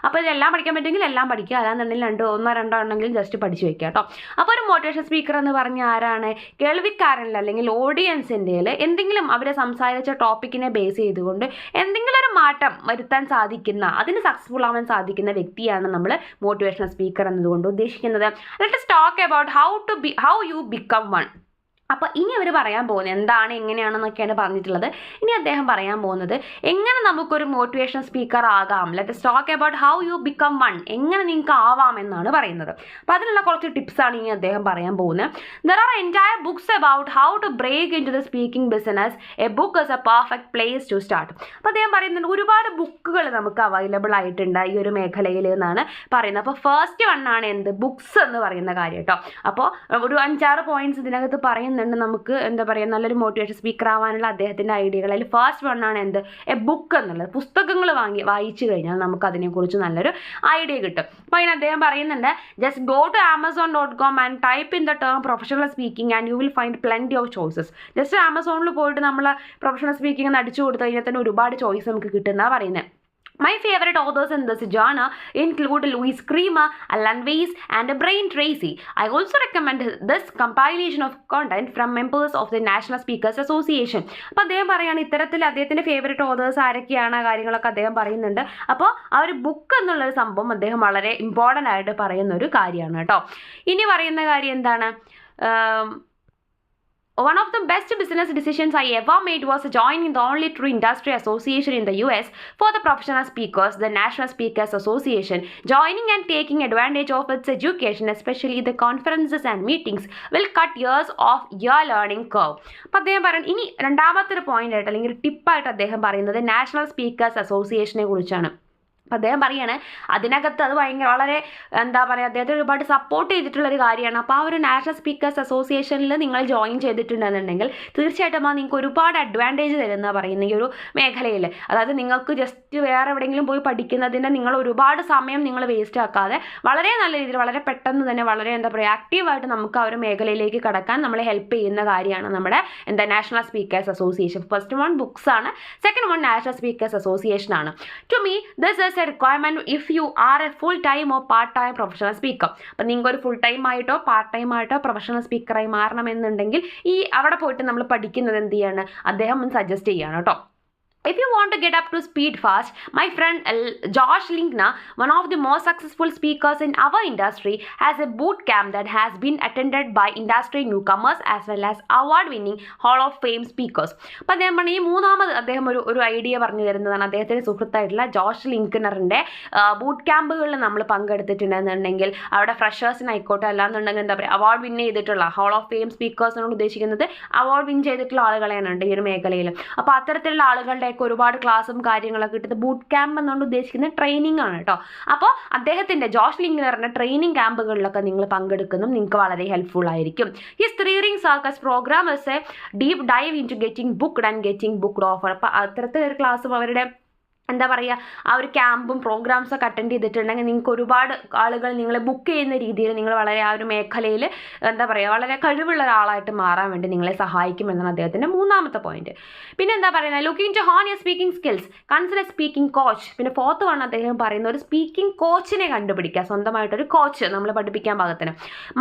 Speaker 1: അപ്പോൾ ഇതെല്ലാം പഠിക്കാൻ പറ്റുമെങ്കിൽ എല്ലാം പഠിക്കുക, അല്ലാന്നുണ്ടെങ്കിൽ ഒന്നോ രണ്ടോ ഉണ്ടെങ്കിലും ജസ്റ്റ് പഠിച്ച് വെക്കുക കേട്ടോ. അപ്പോൾ ഒരു മോട്ടിവേഷൻ സ്പീക്കർ എന്ന് പറഞ്ഞാൽ ആരാണ്? കേൾവിക്കാരനിൽ അല്ലെങ്കിൽ ഓഡിയൻസിൻ്റെ എന്തെങ്കിലും അവരെ സംസാരിച്ച ടോപ്പിക്കിനെ ബേസ് ചെയ്തുകൊണ്ട് എന്തെങ്കിലും ഒരു മാറ്റം വരുത്താൻ സാധിക്കുന്ന, അതിന് സക്സസ്ഫുൾ ആവാൻ സാധിക്കുന്ന വ്യക്തിയാണ് നമ്മൾ മോട്ടിവേഷണൽ സ്പീക്കർ എന്നതുകൊണ്ട് ഉദ്ദേശിക്കുന്നത്. Let us talk about how you become one. അപ്പോൾ ഇനി അവർ പറയാൻ പോകുന്നത് എന്താണ് എങ്ങനെയാണെന്നൊക്കെയാണ് പറഞ്ഞിട്ടുള്ളത്. ഇനി അദ്ദേഹം പറയാൻ പോകുന്നത് എങ്ങനെ നമുക്കൊരു മോട്ടിവേഷണൽ സ്പീക്കർ ആകാം, let's talk about how you become one, എങ്ങനെ നിങ്ങൾക്ക് ആവാം എന്നാണ് പറയുന്നത്. അപ്പോൾ അതിനുള്ള കുറച്ച് ടിപ്സാണ് ഇനി അദ്ദേഹം പറയാൻ പോകുന്നത്. There are entire books about how to break into the speaking business, a book is a perfect place to start. അപ്പോൾ അദ്ദേഹം പറയുന്നുണ്ട് ഒരുപാട് ബുക്കുകൾ നമുക്ക് അവൈലബിൾ ആയിട്ടുണ്ട് ഈ ഒരു മേഖലയിൽ എന്നാണ് പറയുന്നത്. അപ്പോൾ ഫസ്റ്റ് വണ്ണാണ് എന്ത്, ബുക്സ് എന്ന് പറയുന്ന കാര്യം കേട്ടോ. അപ്പോൾ ഒരു 5-6 പോയിന്റ്സ് ഇതിനകത്ത് പറയുന്നുണ്ട് നമുക്ക് എന്താ പറയുക നല്ലൊരു മോട്ടിവേഷൻ സ്പീക്കർ ആവാനുള്ള അദ്ദേഹത്തിൻ്റെ ഐഡിയകൾ. അതിൽ ഫസ്റ്റ് വണ്ണാണ് എന്ത്, എ ബുക്ക് എന്നുള്ളത്. പുസ്തകങ്ങൾ വായിച്ചു കഴിഞ്ഞാൽ നമുക്ക് അതിനെക്കുറിച്ച് നല്ലൊരു ഐഡിയ കിട്ടും. അപ്പോൾ അതിന് അദ്ദേഹം പറയുന്നുണ്ട്, just go to amazon.com and type in the term professional speaking and you will find plenty of choices. Just ആമസോണിൽ പോയിട്ട് നമ്മൾ പ്രൊഫഷണൽ സ്പീക്കിംഗ് എന്ന് അടിച്ചു കൊടുത്തു കഴിഞ്ഞാൽ തന്നെ ഒരുപാട് ചോയ്സ് നമുക്ക് കിട്ടുന്നതാണ് പറയുന്നത്. My favorite authors in this genre include Louise Creamer, Alan Weiss, and Brian Tracy. I also recommend this compilation of content from members of the National Speakers Association. അപ്പോൾ അദ്ദേഹം പറയുകയാണ് ഇത്തരത്തിൽ അദ്ദേഹത്തിൻ്റെ ഫേവറേറ്റ് ഓതേഴ്സ് ആരൊക്കെയാണ് കാര്യങ്ങളൊക്കെ അദ്ദേഹം പറയുന്നുണ്ട്. അപ്പോൾ ആ ഒരു ബുക്ക് എന്നുള്ളൊരു സംഭവം അദ്ദേഹം വളരെ ഇമ്പോർട്ടൻ്റ് ആയിട്ട് പറയുന്ന ഒരു കാര്യമാണ് കേട്ടോ. ഇനി പറയുന്ന കാര്യം എന്താണ്, one of the best business decisions I ever made was joining the only true industry association in the US for the professional speakers, the National Speakers Association. Joining and taking advantage of its education, especially the conferences and meetings, will cut years of your learning curve. അപ്പോൾ അദ്ദേഹം പറയുന്നത് ഇനി രണ്ടാമത്തെ ഒരു point ആയിട്ട് അല്ലെങ്കിൽ ടിപ്പായിട്ട് അദ്ദേഹം പറയുന്നത് നാഷണൽ സ്പീക്കേഴ്സ് അസോസിയേഷനെ കുറിച്ചാണ്. അപ്പോൾ അദ്ദേഹം പറയുകയാണ് അതിനകത്ത് അത് വളരെ എന്താ പറയുക അദ്ദേഹത്തെ ഒരുപാട് സപ്പോർട്ട് ചെയ്തിട്ടുള്ളൊരു കാര്യമാണ്. അപ്പോൾ ആ ഒരു നാഷണൽ സ്പീക്കേഴ്സ് അസോസിയേഷനിൽ നിങ്ങൾ ജോയിൻ ചെയ്തിട്ടുണ്ടെന്നുണ്ടെങ്കിൽ തീർച്ചയായിട്ടും നിങ്ങൾക്ക് ഒരുപാട് അഡ്വാൻറ്റേജ് തരുന്ന പറയുന്ന ഈ ഒരു മേഖലയിൽ. അതായത് നിങ്ങൾക്ക് ജസ്റ്റ് വേറെ എവിടെയെങ്കിലും പോയി പഠിക്കുന്നതിന് നിങ്ങൾ ഒരുപാട് സമയം നിങ്ങൾ വേസ്റ്റ് ആക്കാതെ വളരെ നല്ല രീതിയിൽ വളരെ പെട്ടെന്ന് തന്നെ വളരെ എന്താ പറയുക ആക്റ്റീവായിട്ട് നമുക്ക് ആ ഒരു മേഖലയിലേക്ക് കടക്കാൻ നമ്മളെ ഹെൽപ്പ് ചെയ്യുന്ന കാര്യമാണ് നമ്മുടെ national speakers association. First one books ആണ്, second one national speakers association ആണ്. To me this is a requirement if you are a full time or part time professional speaker. അപ്പം നിങ്ങൾക്ക് ഒരു ഫുൾ ടൈം ആയിട്ടോ part time ആയിട്ടോ professional സ്പീക്കറായി മാറണമെന്നുണ്ടെങ്കിൽ ഈ അവിടെ പോയിട്ട് നമ്മൾ പഠിക്കുന്നത് എന്ത് ചെയ്യാണ് അദ്ദേഹം സജസ്റ്റ് ചെയ്യാണ് കേട്ടോ. If you want to get up to speed fast, my friend Josh Linkner, one of the most successful speakers in our industry, has a boot camp that has been attended by industry newcomers as well as award-winning Hall of Fame speakers. അപ്പോൾ അദ്ദേഹം ഈ മൂന്നാമത് അദ്ദേഹം ഒരു idea പറഞ്ഞു തരുന്നതാണ്. അദ്ദേഹത്തിൻ്റെ സുഹൃത്തായിട്ടുള്ള Josh ലിങ്കനറിൻ്റെ boot ക്യാമ്പുകളിൽ നമ്മൾ പങ്കെടുത്തിട്ടുണ്ടെന്നുണ്ടെങ്കിൽ അവിടെ ഫ്രഷേഴ്സിനായിക്കോട്ടെ അല്ലാന്നുണ്ടെങ്കിൽ എന്താ പറയുക അവാർഡ് വിൻ ചെയ്തിട്ടുള്ള ഹോൾ ഓഫ് ഫെയിം സ്പീക്കേഴ്സിനോട് ഉദ്ദേശിക്കുന്നത് അവാർഡ് വിൻ ചെയ്തിട്ടുള്ള ആളുകളെയാണ് ഈ ഒരു മേഖലയിൽ. അപ്പോൾ അത്തരത്തിലുള്ള ആളുകളുടെ ഒരുപാട് ക്ലാസ്സും കാര്യങ്ങളൊക്കെ കിട്ടുന്നത് ബൂട്ട് ക്യാമ്പ് എന്നുകൊണ്ട് ഉദ്ദേശിക്കുന്ന ട്രെയിനിങ് ആണ് കേട്ടോ. അപ്പോൾ അദ്ദേഹത്തിൻ്റെ ജോഷ് ലിങ്കനറിൻ്റെ ട്രെയിനിങ് ക്യാമ്പുകളിലൊക്കെ നിങ്ങൾ പങ്കെടുക്കുന്നതും നിങ്ങൾക്ക് വളരെ ഹെൽപ്ഫുൾ ആയിരിക്കും. ഈ 3 Ring Circus programme is a deep dive into getting booked and getting booked offer. അപ്പോൾ അത്തരത്തിലൊരു ക്ലാസ്സും അവരുടെ എന്താ പറയുക ആ ഒരു ക്യാമ്പും പ്രോഗ്രാംസൊക്കെ അറ്റൻഡ് ചെയ്തിട്ടുണ്ടെങ്കിൽ നിങ്ങൾക്ക് ഒരുപാട് ആളുകൾ നിങ്ങളെ ബുക്ക് ചെയ്യുന്ന രീതിയിൽ നിങ്ങൾ വളരെ ആ ഒരു മേഖലയിൽ എന്താ പറയുക വളരെ കഴിവുള്ള ഒരാളായിട്ട് മാറാൻ വേണ്ടി നിങ്ങളെ സഹായിക്കുമെന്നാണ് അദ്ദേഹത്തിൻ്റെ മൂന്നാമത്തെ പോയിന്റ്. പിന്നെ എന്താ പറയുന്നത് looking to hone your speaking skills, consider speaking coach. പിന്നെ ഫോർത്ത് വൺ അദ്ദേഹം പറയുന്ന ഒരു സ്പീക്കിംഗ് കോച്ചിനെ കണ്ടുപിടിക്കുക, സ്വന്തമായിട്ടൊരു കോച്ച് നമ്മൾ പഠിപ്പിക്കാൻ പാകത്തിന്.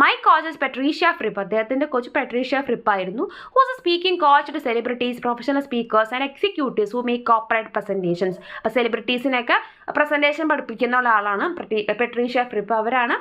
Speaker 1: My coach is Patricia Fripp. അദ്ദേഹത്തിൻ്റെ കോച്ച് പെട്രീഷ്യ ഫ്രിപ്പ് ആയിരുന്നു. Whose a speaking coach to celebrities, professional speakers and executives who make corporate presentations. അപ്പോൾ സെലിബ്രിറ്റീസിനൊക്കെ പ്രസൻറ്റേഷൻ പഠിപ്പിക്കുന്ന ആളാണ് പെട്രീഷ്യ ഫ്രിപ്പ്. അവരാണ്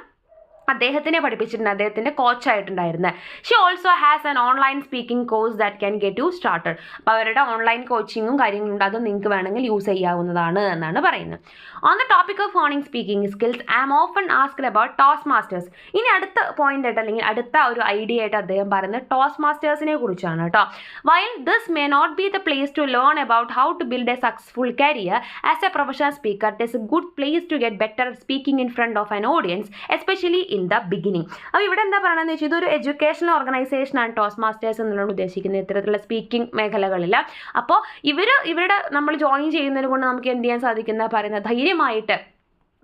Speaker 1: അദ്ദേഹത്തിനെ പഠിപ്പിച്ചിട്ടുണ്ട്, അദ്ദേഹത്തിൻ്റെ കോച്ചായിട്ടുണ്ടായിരുന്നത്. She also has an online speaking course that can get you started. അപ്പോൾ അവരുടെ ഓൺലൈൻ കോച്ചിങ്ങും കാര്യങ്ങളുണ്ട്, അത് നിങ്ങൾക്ക് വേണമെങ്കിൽ യൂസ് ചെയ്യാവുന്നതാണ് എന്നാണ് പറയുന്നത്. On the topic of honing speaking skills I am often asked about Toastmasters. ഇനി അടുത്ത പോയിന്റ് ആയിട്ട് അല്ലെങ്കിൽ അടുത്ത ഒരു ഐഡിയ ആയിട്ട് അദ്ദേഹം പറയുന്നത് ടോസ്റ്റ് മാസ്റ്റേഴ്സിനെ കുറിച്ചാണ് കേട്ടോ. While this may not be the place to learn about how to build a successful career as a professional speaker, it is a good place to get better speaking in front of an audience especially in the beginning. അപ്പോൾ ഇവിടെ എന്താ പറയണമെന്ന് വെച്ചാൽ ഇതൊരു educational ഓർഗനൈസേഷനാണ് toast masters എന്നുള്ളത് ഉദ്ദേശിക്കുന്നത് ഇത്തരത്തിലുള്ള speaking മേഖലകളിൽ. അപ്പോൾ ഇവരുടെ നമ്മൾ ജോയിൻ ചെയ്യുന്നതിന് കൊണ്ട് നമുക്ക് എന്ത് ചെയ്യാൻ സാധിക്കുന്ന പറയുന്നത് ധൈര്യമായിട്ട്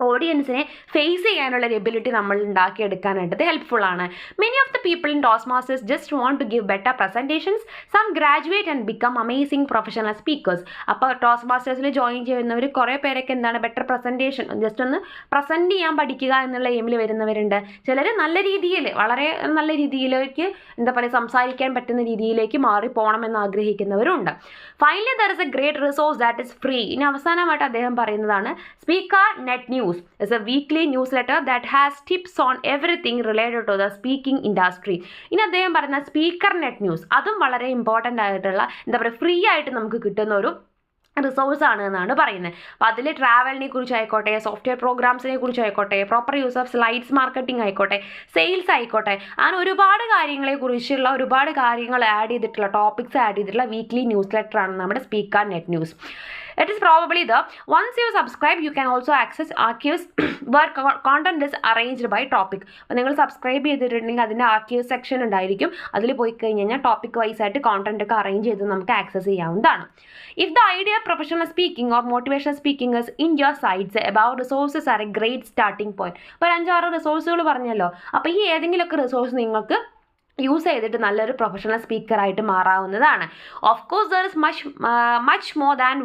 Speaker 1: ഓഡിയൻസിനെ ഫേസ് ചെയ്യാനുള്ള ഒരു എബിലിറ്റി നമ്മൾ ഉണ്ടാക്കിയെടുക്കാനായിട്ട് ഇത് ഹെൽപ്ഫുൾ ആണ്. Many of the people in Toastmasters just want to give better presentations, some graduate and become amazing professional speakers. അപ്പോൾ ടോസ്റ്റ് മാസ്റ്റേഴ്സിൽ ജോയിൻ ചെയ്യുന്നവർ കുറേ പേരൊക്കെ എന്താണ് ബെറ്റർ പ്രസൻറ്റേഷൻ ജസ്റ്റ് ഒന്ന് പ്രസൻറ്റ് ചെയ്യാൻ പഠിക്കുക എന്നുള്ള എയിമിൽ വരുന്നവരുണ്ട്. ചിലർ നല്ല രീതിയിൽ വളരെ നല്ല രീതിയിലേക്ക് എന്താ പറയുക സംസാരിക്കാൻ പറ്റുന്ന രീതിയിലേക്ക് മാറിപ്പോകണമെന്ന് ആഗ്രഹിക്കുന്നവരുണ്ട്. Finally there is a great resource that is free. ഇനി അവസാനമായിട്ട് അദ്ദേഹം പറയുന്നതാണ് speaker net news. News is a weekly newsletter that has tips on everything related to the speaking industry. ഇനി അദ്ദേഹം പറയുന്ന സ്പീക്കർ നെറ്റ് ന്യൂസ് അതും വളരെ ഇമ്പോർട്ടൻ്റ് ആയിട്ടുള്ള എന്താ പറയുക ഫ്രീ ആയിട്ട് നമുക്ക് കിട്ടുന്ന ഒരു റിസോഴ്സ് ആണ് എന്നാണ് പറയുന്നത്. അപ്പോൾ അതിൽ ട്രാവലിനെ കുറിച്ച് ആയിക്കോട്ടെ, സോഫ്റ്റ്വെയർ പ്രോഗ്രാംസിനെ കുറിച്ച് ആയിക്കോട്ടെ, proper use of slides marketing ആയിക്കോട്ടെ, സെയിൽസ് ആയിക്കോട്ടെ, അങ്ങനെ ഒരുപാട് കാര്യങ്ങളെ കുറിച്ചുള്ള ഒരുപാട് കാര്യങ്ങൾ ആഡ് ചെയ്തിട്ടുള്ള ടോപ്പിക്സ് ആഡ് ചെയ്തിട്ടുള്ള വീക്ക്ലി ന്യൂസ് ലെറ്റർ ആണ് നമ്മുടെ speaker net news. It is probably once you subscribe you can also access archives where content is arranged by topic. അപ്പോൾ നിങ്ങൾ സബ്സ്ക്രൈബ് ചെയ്തിട്ടുണ്ടെങ്കിൽ അതിൻ്റെ ആർക്കൈവ് സെക്ഷൻ ഉണ്ടായിരിക്കും. അതിൽ പോയി കഴിഞ്ഞ് കഴിഞ്ഞാൽ ടോപ്പിക് വൈസ് ആയിട്ട് കോണ്ടന്റ് ഒക്കെ അറേഞ്ച് ചെയ്ത് നമുക്ക് ആക്സസ് ചെയ്യാവുന്നതാണ്. If the idea of professional speaking or motivational speaking is in your sights, about resources are a great starting point. അപ്പോൾ 5-6 റിസോഴ്സുകൾ പറഞ്ഞല്ലോ. അപ്പോൾ ഈ ഏതെങ്കിലുമൊക്കെ റിസോഴ്സ് നിങ്ങൾക്ക് യൂസ് ചെയ്തിട്ട് നല്ലൊരു പ്രൊഫഷണൽ സ്പീക്കറായിട്ട് മാറാവുന്നതാണ്. Of course there is much more than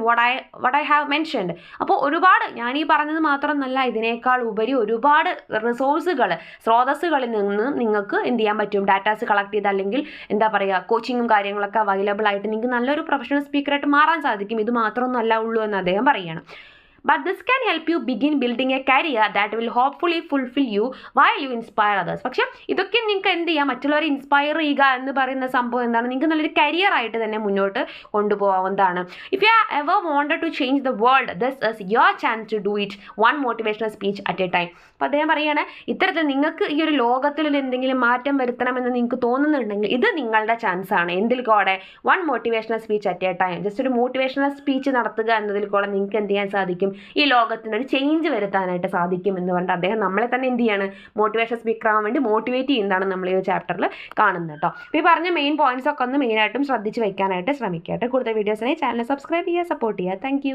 Speaker 1: what I have mentioned. അപ്പോൾ ഒരുപാട് ഞാൻ ഈ പറഞ്ഞത് മാത്രമല്ല, ഇതിനേക്കാൾ ഉപരി ഒരുപാട് റിസോഴ്സുകൾ സ്രോതസ്സുകളിൽ നിന്ന് നിങ്ങൾക്ക് എന്ത് ചെയ്യാൻ പറ്റും, ഡാറ്റാസ് കളക്ട് ചെയ്ത് അല്ലെങ്കിൽ എന്താ പറയുക കോച്ചിങ്ങും കാര്യങ്ങളൊക്കെ അവൈലബിൾ ആയിട്ട് നിങ്ങൾക്ക് നല്ലൊരു പ്രൊഫഷണൽ സ്പീക്കറായിട്ട് മാറാൻ സാധിക്കും. ഇത് മാത്രമൊന്നുമല്ല ഉള്ളൂ എന്ന് അദ്ദേഹം പറയുകയാണ്. But this can help you begin building a career that will hopefully fulfill you while you inspire others. പക്ഷേ ഇതൊക്കെ നിങ്ങൾക്ക് എന്ത് ചെയ്യാം, മറ്റുള്ളവരെ ഇൻസ്പയർ ചെയ്യുക എന്ന് പറയുന്ന സംഭവം എന്താണ്, നിങ്ങൾക്ക് നല്ലൊരു കരിയർ ആയിട്ട് തന്നെ മുന്നോട്ട് കൊണ്ടുപോകാവുന്നതാണ്. If you have ever wanted to change the world, this is your chance to do it, one motivational speech at a time. അപ്പോൾ അദ്ദേഹം പറയുകയാണ്, ഇത്തരത്തിൽ നിങ്ങൾക്ക് ഈ ഒരു ലോകത്തിൽ എന്തെങ്കിലും മാറ്റം വരുത്തണമെന്ന് നിങ്ങൾക്ക് തോന്നുന്നുണ്ടെങ്കിൽ ഇത് നിങ്ങളുടെ ചാൻസ് ആണ്. എന്തിൽ കൂടെ, one motivational speech at A time. Just ഒരു മോട്ടിവേഷണൽ സ്പീച്ച് നടത്തുക എന്നതിൽ കൂടെ നിങ്ങൾക്ക് എന്ത് ചെയ്യാൻ സാധിക്കും, ഈ ലോകത്തിനൊരു ചേഞ്ച് വരുത്താനായിട്ട് സാധിക്കും എന്ന് പറഞ്ഞിട്ട് അദ്ദേഹം നമ്മളെ തന്നെ എന്ത് ചെയ്യാണ്, മോട്ടിവേഷൻ സ്പീക്കർ ആവാൻ വേണ്ടി മോട്ടിവേറ്റ് ചെയ്യുന്നതാണ് നമ്മൾ ഈ ഒരു ചാപ്റ്ററിൽ കാണുന്നത് കേട്ടോ. അപ്പോൾ ഈ പറഞ്ഞ മെയിൻ പോയിന്റ്സ് ഒക്കെ ഒന്ന് മെയിനായിട്ടും ശ്രദ്ധിച്ച് വെക്കാനായിട്ട് ശ്രമിക്കുക. കൂടുതൽ വീഡിയോസിനെ ചാനൽ സബ്സ്ക്രൈബ് ചെയ്യുക, സപ്പോർട്ട് ചെയ്യുക. താങ്ക്